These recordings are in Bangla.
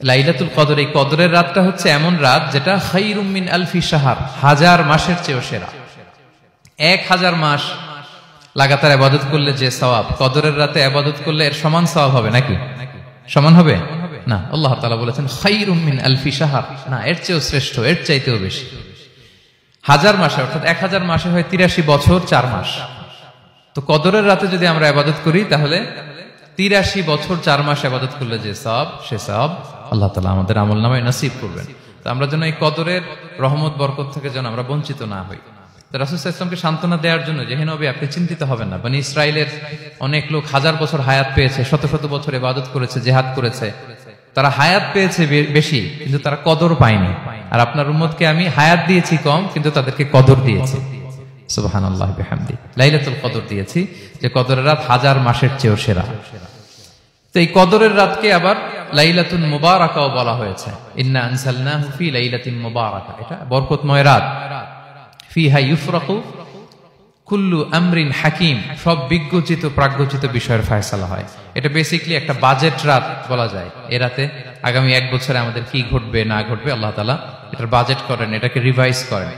লাইলাতুল কদর, এই কদরের রাতটা হচ্ছে এমন রাত যেটা খায়রুম মিন আলফি শাহর, 1000 মাসের চেয়েও সেরা। 1000 মাস লাগাতার ইবাদত করলে যে সওয়াব, কদরের রাতে ইবাদত করলে এর সমান সওয়াব হবে নাকি? সমান হবে না। আল্লাহ তাআলা বলেছেন খায়রুম মিন আলফি শাহর, না, এর চেয়েও শ্রেষ্ঠ, এর চাইতেও বেশি। 1000 মাসে, অর্থাৎ 1000 মাসে হয় 83 বছর 4 মাস। তো কদরের রাতে যদি আমরা ইবাদত করি তাহলে 83 বছর 4 মাস ইবাদত করলে যে সওয়াব, সে সওয়াব আল্লাহ তাআলা আমাদের আমলনামায় নসিব করবেন। তো আমরা যেন এই কদরের রহমত বরকত থেকে যেন আমরা বঞ্চিত না হই। তো রাসূল সাল্লাল্লাহু আলাইহি ওয়াসাল্লামকে সান্ত্বনা দেওয়ার জন্য, যে হে নবী আপনি চিন্তিত হবেন না, বনি ইসরাইলের অনেক লোক 1000 বছর হায়াত পেয়েছে, শত শত বছর ইবাদত করেছে, জিহাদ করেছে, তারা হায়াত পেয়েছে বেশি কিন্তু তারা কদর পায়নি। আর আপনার উম্মতকে আমি হায়াত দিয়েছি কম কিন্তু তাদেরকে কদর দিয়েছি। সুবহানাল্লাহ বিহামদি, লাইলাতুল কদর দিয়েছি, যে কদরের রাত 1000 মাসের চেয়েও সেরা। তো এই কদরের রাতকে আবার লাইলাতুল মুবারাকাও বলা হয়েছে। ইন্না আনসালনাহু ফি লাইলাতিন মুবারাকা, এটা বরকতময় রাত। ফিহা ইউফরাকু কুল্লু আমরিন হাকিম, সব বিজ্ঞচিত প্রাজ্ঞচিত বিষয়ের ফয়সালা হয়। এটা বেসিক্যালি একটা বাজেট রাত বলা যায়। এ রাতে আগামী 1 বছরে আমাদের কি ঘটবে না ঘটবে আল্লাহ তাআলা এটার বাজেট করেন, এটাকে রিভাইজ করেন।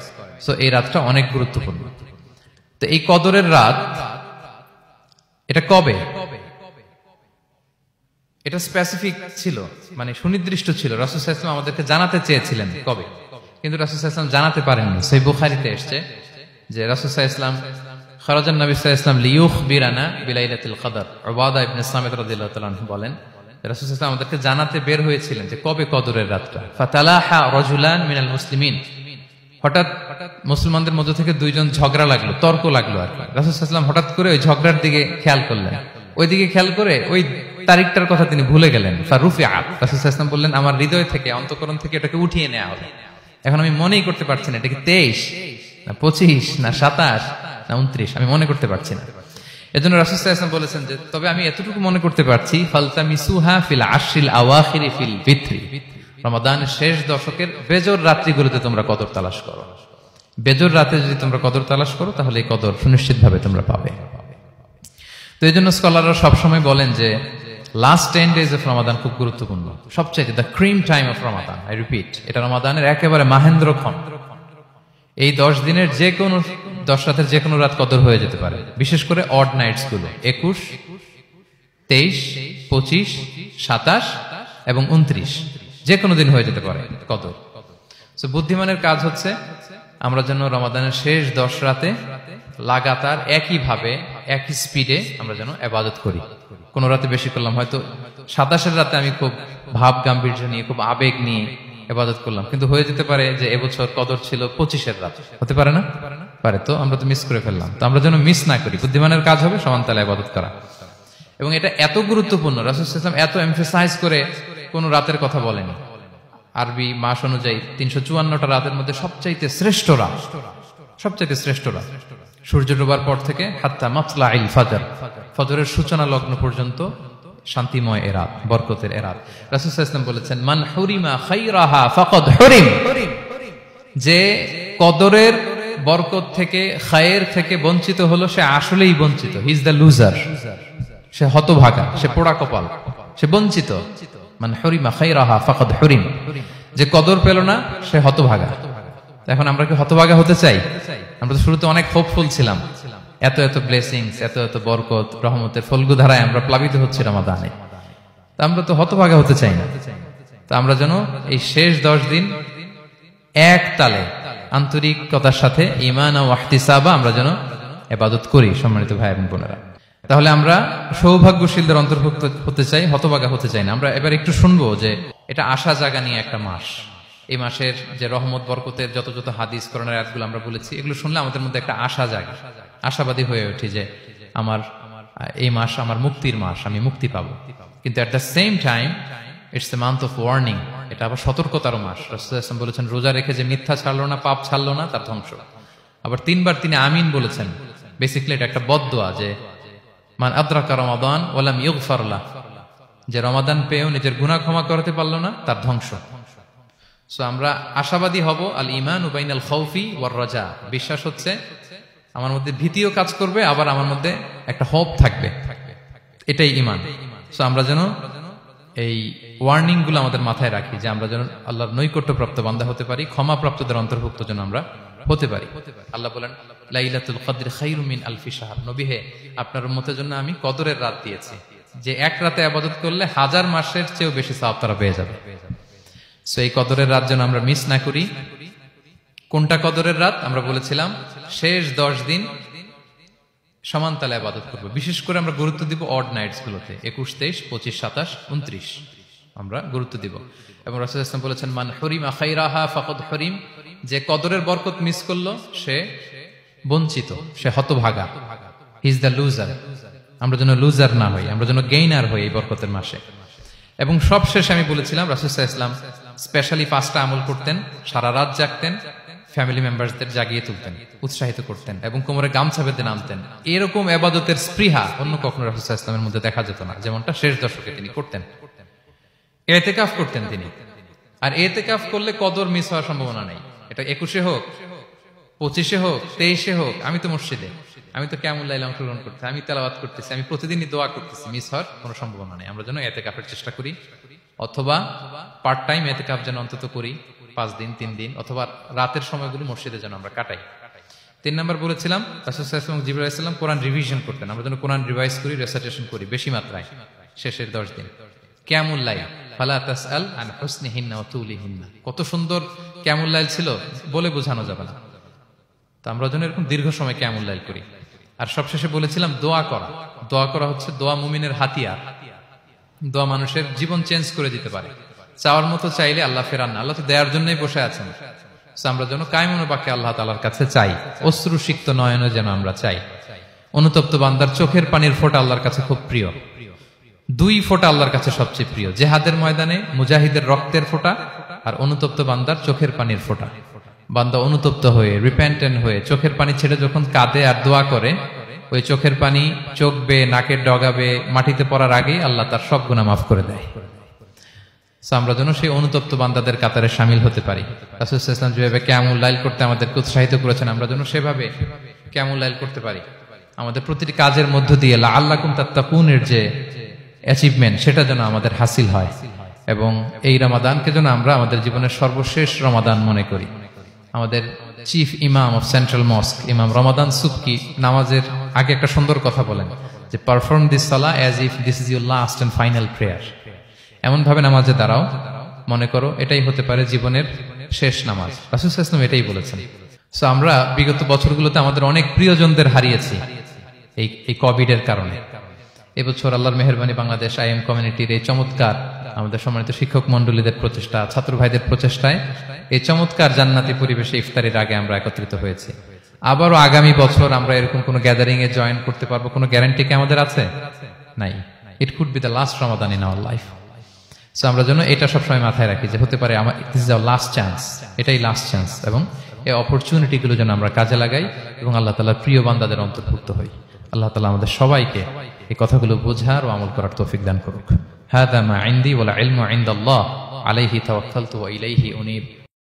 সো এই রাতটা অনেক গুরুত্বপূর্ণ। তো এই কদরের রাত, এটা কবে? এটা স্পেসিফিক ছিল, মানে সুনির্দিষ্ট ছিল। রাসূল সাল্লাল্লাহু আলাইহি ওয়াসাল্লাম আমাদেরকে জানাতে চেয়েছিলেন কবে, কিন্তু রাসূল সাল্লাল্লাহু আলাইহি ওয়াসাল্লাম জানাতে পারেননি। সহিহ বুখারীতে এসেছে যে রাসূল সাল্লাল্লাহু আলাইহি ওয়াসাল্লাম খারাজান নবী সাল্লাল্লাহু আলাইহি ওয়াসাল্লাম লিয়ুখবিরানা বিলাইলাতিল কদর। উবাদা ইবনে সামিত রাদিয়াল্লাহু তাআলা আনহু বলেন, রাসূল সাল্লাল্লাহু আলাইহি ওয়াসাল্লাম আমাদেরকে জানাতে বের হয়েছিলেন যে কবে কদরের রাতটা। ফাতালাহা রাজুলান মিনাল মুসলিমিন, হঠাৎ মুসলমানদের মধ্য থেকে 2 জন ঝগড়া লাগলো, তর্ক লাগলো আর কি। রাসূল সাল্লাল্লাহু আলাইহি ওয়াসাল্লাম হঠাৎ করে ওই ঝগড়ার দিকে খেয়াল করলেন, ওইদিকে খেয়াল করে ওই তারিখটার কথা তিনি ভুলে গেলেন। ফারুফিআ, রাসূল সাল্লাল্লাহু আলাইহি ওয়াসাল্লাম বললেন আমার হৃদয় থেকে, অন্তঃকরণ থেকে এটাকে উঠিয়ে নেওয়া হবে। এখন আমি মনেই করতে পারছি না এটা কি 23 না 25 না 27 না 29, আমি মনে করতে পারছি না। এজন্য রাসূল সাল্লাল্লাহু আলাইহি ওয়াসাল্লাম বলেছেন যে তবে আমি এতটুকু মনে করতে পারছি, ফালতামিসুহা ফিল আশরিল আওয়াখিরি ফিল বিত্রি, রমাদানের শেষ দশকের বেজর রাত্রিগুলোতে তোমরা কদর তালাশ করো। বেজর রাতে যদি তোমরা কদর তালাশ করো তাহলে এই কদর সুনিশ্চিতভাবে তোমরা পাবে। তো এই জন্য স্কলাররা সবসময় বলেন যে লাস্ট 10 days অফ রমাদান খুব গুরুত্বপূর্ণ, সবচেয়ে the cream time of Ramadan. I repeat, এটা রমাদানের একেবারে মাহেন্দ্রক্ষণ। এই 10 দিনের যে কোনো 10 রাতের যে কোনো রাত কদর হয়ে যেতে পারে, বিশেষ করে অড নাইটস গুলো 21, 23, 25, 27 এবং 29, যে কোনো দিন হয়ে যেতে পারে কদর। সো বুদ্ধিমানের কাজ হচ্ছে আমরা যেন রমাদানের শেষ 10 রাতে লাগাতার একইভাবে একই স্পিডে আমরা যেন ইবাদত করি। কোন রাতে বেশি করলাম, হয়তো 27-এর রাতে আমি খুব ভাব গাম্ভীর্য নিয়ে, খুব আবেগ নিয়ে ইবাদত করলাম, কিন্তু হয়ে যেতে পারে যে এবছর কদর ছিল 25-এর রাত, হতে পারে না? পারে। তো আমরা তো মিস করে ফেললাম। তো আমরা যেন মিস না করি। বুদ্ধিমানের কাজ হবে সমান তালে ইবাদত করা। এবং এটা এত গুরুত্বপূর্ণ, রাসূল সাল্লাল্লাহু আলাইহি ওয়াসাল্লাম এত এমফাসাইজ করে কোন রাতের কথা বলেনি। আরবি মাস অনুযায়ী 354টা রাতের মধ্যে সবচাইতে শ্রেষ্ঠ রাত, সবচাইতে শ্রেষ্ঠ রাত সূর্য ডোবার পর থেকে হাত্তা মাতলাইল ফাজর, ফজরের সূচনা লগ্ন পর্যন্ত শান্তিময় এ রাত, বরকতের এ রাত। রাসূল সাল্লাল্লাহু আলাইহি ওয়াসাল্লাম বলেছেন মান হুরিমা খায়রাহা ফাকাদ হুরিম, যে কদরের বরকত থেকে, খায়ের থেকে বঞ্চিত হলো সে আসলেই বঞ্চিত। হি ইজ দ্য লুজার, সে হতভাগা, সে পোড়া কপাল, সে বঞ্চিত। মান হুরিমা খায়রাহা ফাকাদ হুরিম, যে কদর পেল না সে হতভাগা। এখন আমরা কি হতভাগা হতে চাই? আমরা তো শুরুতে অনেক হোপফুল ছিলাম, এত এত ব্লেসিংস, এত এত বরকত, রহমতের ফলগু ধারায় আমরা প্লাবিত হচ্ছি রমাদানে। তা আমরা তো হতভাগা হতে চাই না। তা আমরা যেন এই শেষ 10 দিন এক তালে আন্তরিকতার সাথে ঈমান ও ইহতিসাবা আমরা যেন ইবাদত করি। সম্মানিত ভাই এবং বোনেরা, তাহলে আমরা সৌভাগ্যশীলদের অন্তর্ভুক্ত হতে চাই, হতভাগা হতে চাই না। আমরা এবার একটু শুনবো যে এটা আশা জাগা নিয়ে একটা মাস। এই মাসের যে রহমত বরকতের যত যত হাদিস কোরআনের আয়াতগুলো আমরা বলেছি, এগুলো শুনলে আমাদের মধ্যে একটা আশা জাগে, আশাবাদী হয়ে উঠি যে আমার এই মাস আমার মুক্তির মাস, আমি মুক্তি পাবো। কিন্তু at the same time it's the month of warning, এটা আবার সতর্কতার মাস। রাসূল সাল্লাল্লাহু আলাইহি ওয়াসাল্লাম বলেছেন রোজা রেখে যে মিথ্যা ছাড়লো না, পাপ ছাড়লো না, তার ধ্বংস। আবার 3 বার তিনি আমিন বলেছেন। বেসিক্যালি এটা একটা বদদোয়া যে মান আদরাকা রমাদান ওয়া লাম ইগফার লাহ, যে রমাদান পেয়েও নিজের গুনাহ ক্ষমা করতে পারলো না, তার ধ্বংস। সো আমরা আশাবাদী হব। আল ঈমানু বাইনাল খাউফি ওয়ার রাজা, বিশ্বাস হচ্ছে আমার মধ্যে ভীতিও কাজ করবে, আবার আমার মধ্যে একটা হোপ থাকবে, এটাই ঈমান। সো আমরা যেন এই ওয়ার্নিং গুলো আমাদের মাথায় রাখি যে আমরা যেন আল্লাহর নৈকট্যপ্রাপ্ত বান্দা হতে পারি, ক্ষমাপ্রাপ্তদের অন্তর্ভুক্ত যেন আমরা হতে পারি। আল্লাহ বলেন লাইলাতুল কদর খায়রুম মিন আলফি শাহর, নবী হে আপনার উম্মতের জন্য আমি কদরের রাত দিয়েছি, যে এক রাতে ইবাদত করলে 1000 মাসের চেয়েও বেশি সওয়াব তারা পেয়ে যাবে। সো এই কদরের রাত যেন আমরা মিস না করি। কোনটা কদরের রাত? আমরা বলেছিলাম শেষ 10 দিন সমান তালে ইবাদত করব। বিশেষ করে আমরা গুরুত্ব দিব অড নাইটস গুলোতে, 21, 23, 25, 27, 29 আমরা গুরুত্ব দিব। এবং রাসূল সাল্লাল্লাহু আলাইহি ওয়াসাল্লাম বলেছেন মান হুরিমা খায়রাহা ফাকাদ হুরিম, যে কদরের বরকত মিস করলো সে বঞ্চিত, সে হতভাগা। He is the loser. আমরা যেন লুজার না হই, আমরা যেন গেইনার হই এই বরকতের মাসে। এবং সবশেষে আমি বলেছিলাম রাসূল সাল্লাল্লাহু আলাইহি ওয়াসাল্লাম স্পেশালি 5টা আমল করতেন, সারা রাত জাগতেন, ফ্যামিলি মেম্বারসদের জাগিয়ে তুলতেন, উৎসাহিত করতেন এবং কোমরে গামছা বেঁধে নামতেন। এরকম ইবাদতের স্পৃহা অন্য কখনো রাসূল সাল্লাল্লাহু আলাইহি ওয়াসাল্লামের মধ্যে দেখা যেত না, যেমনটা শেষ দশকে তিনি করতেন। ইতিকাফ করতেন তিনি, আর ইতিকাফ করলে কদর মিস হওয়ার সম্ভাবনা নেই। এটা 21-এ হোক, 25-এ হোক, 23-এ হোক, আমি তো মসজিদে, আমি তো কিয়ামুল লাইলে অংশগ্রহণ করতেছি, আমি তেলাওয়াত করতেছি, আমি প্রতিদিনই দোয়া করতেছি, মিস হওয়ার কোনো সম্ভাবনা নেই। আমরা যেন ইতিকাফের চেষ্টা করি, অথবা পার্ট টাইম ইতিকাফ যেন অন্তত করি, 5 দিন 3 দিন, অথবা রাতের সময়গুলো মসজিদে যেন আমরা কাটাই। 3 নাম্বার বলেছিলাম রাসূল সাল্লাল্লাহু আলাইহি ওয়াসাল্লাম জিবরাইল আলাইহিস সালাম কোরআন রিভিশন করতেন, আমরা যেন কোরআন রিভাইজ করি, রেসাইটেশন করি বেশি মাত্রায় শেষের 10 দিন। কিয়ামুল লাইল ফালা তাসআল আন হুসনিহিন্না ওয়া তুলিহিন্না, কত সুন্দর কিয়ামুল লাইল ছিল বলে বোঝানো যাবে না। তো আমরা যেন এরকম দীর্ঘ সময় কিয়ামুল লাইল করি। আর সবশেষে বলেছিলাম দোয়া করা। দোয়া করা হচ্ছে দোয়া মুমিনের হাতিয়ার। দোয়া মানুষের জীবন চেঞ্জ করে দিতে পারে। চাওয়ার মতো চাইলে আল্লাহ ফেরান না, আল্লাহ তো দেওয়ার জন্যই বসে আছেন। আমরা যেন কায়মুন বাক্যে আল্লাহ তাআলার কাছে চাই, অশ্রুসিক্ত নয়নে যেন আমরা চাই। অনুতপ্ত বান্দার চোখের পানির ফোঁটা আল্লাহর কাছে খুব প্রিয়। 2 ফোঁটা আল্লাহর কাছে সবচেয়ে প্রিয়, জিহাদের ময়দানে মুজাহিদের রক্তের ফোঁটা আর অনুতপ্ত বান্দার চোখের পানির ফোঁটা। বান্দা অনুতপ্ত হয়ে, রিপেন্টেন্ট হয়ে চোখের পানি ছেড়ে যখন কাঁদে আর দোয়া করে, ওই চোখের পানি চোখ বেয়ে, নাকের ডগাবে, মাটিতে পড়ার আগেই আল্লাহ তার সব গুনাহ মাফ করে দেয়। আমরা যেন সেই অনুতপ্ত বান্দাদের কাতারে শামিল হতে পারি। রাসূল সাল্লাল্লাহু আলাইহি ওয়াসাল্লাম যেভাবে কিয়ামুল লাইল করতে আমাদেরকে উৎসাহিত করেছেন, আমরা যেন সেভাবে কিয়ামুল লাইল করতে পারি। আমাদের প্রতিটি কাজের মধ্য দিয়ে লাআল্লাকুম তাত্তাকুনের যে অ্যাচিভমেন্ট, সেটা যেন আমাদের হাসিল হয়। এবং এই রমাদানকে যেন আমরা আমাদের জীবনের সর্বশেষ রমাদান মনে করি। আমাদের চিফ ইমাম অফ সেন্ট্রাল মস্ক ইমাম রমাদান সুবকি নামাজের আগে একটা সুন্দর কথা বলেন যে পারফর্ম দিস সালাহ as if this is your last and final prayer. এমন ভাবে নামাজে দাঁড়াও, মনে করো এটাই হতে পারে জীবনের শেষ নামাজ। রাসূল সাল্লাল্লাহু আলাইহি ওয়াসাল্লাম এটাই বলেছেন। সো আমরা বিগত বছরগুলোতে আমাদের অনেক প্রিয়জনদের হারিয়েছি এই কোভিড এর কারণে। এবছর আল্লাহর মেহেরবানি বাংলাদেশ আইএম কমিউনিটির এই চমৎকার, আমাদের সম্মানিত শিক্ষক মন্ডলীদের প্রচেষ্টা, ছাত্র ভাইদের প্রচেষ্টায় এই চমৎকার জান্নাতি পরিবেশে ইফতারের আগে আমরা একত্রিত হয়েছি। আবারও আগামী বছর আমরা এরকম কোনো গ্যাদারিং এ জয়েন করতে পারবো, কোনো গ্যারান্টি কি আমাদের আছে? নাই। It could be the last Ramadan in our life. So আমরা যেন এটা সবসময় মাথায় রাখি যে হতে পারে আমার this is our last chance, এটাই লাস্ট চান্স। এবং এই অপরচুনিটি গুলো যেন আমরা কাজে লাগাই এবং আল্লাহ তাআলার প্রিয় বান্দাদের অন্তর্ভুক্ত হই। আল্লাহ তাআলা আমাদের সবাইকে এই কথাগুলো বোঝার ও আমল করার তৌফিক দান করুক। হাদা মা ইনদি ওয়াল ইলমু ইনদাল্লাহ আলাইহি তাওয়াক্কালতু ওয়া ইলাইহি উনীব।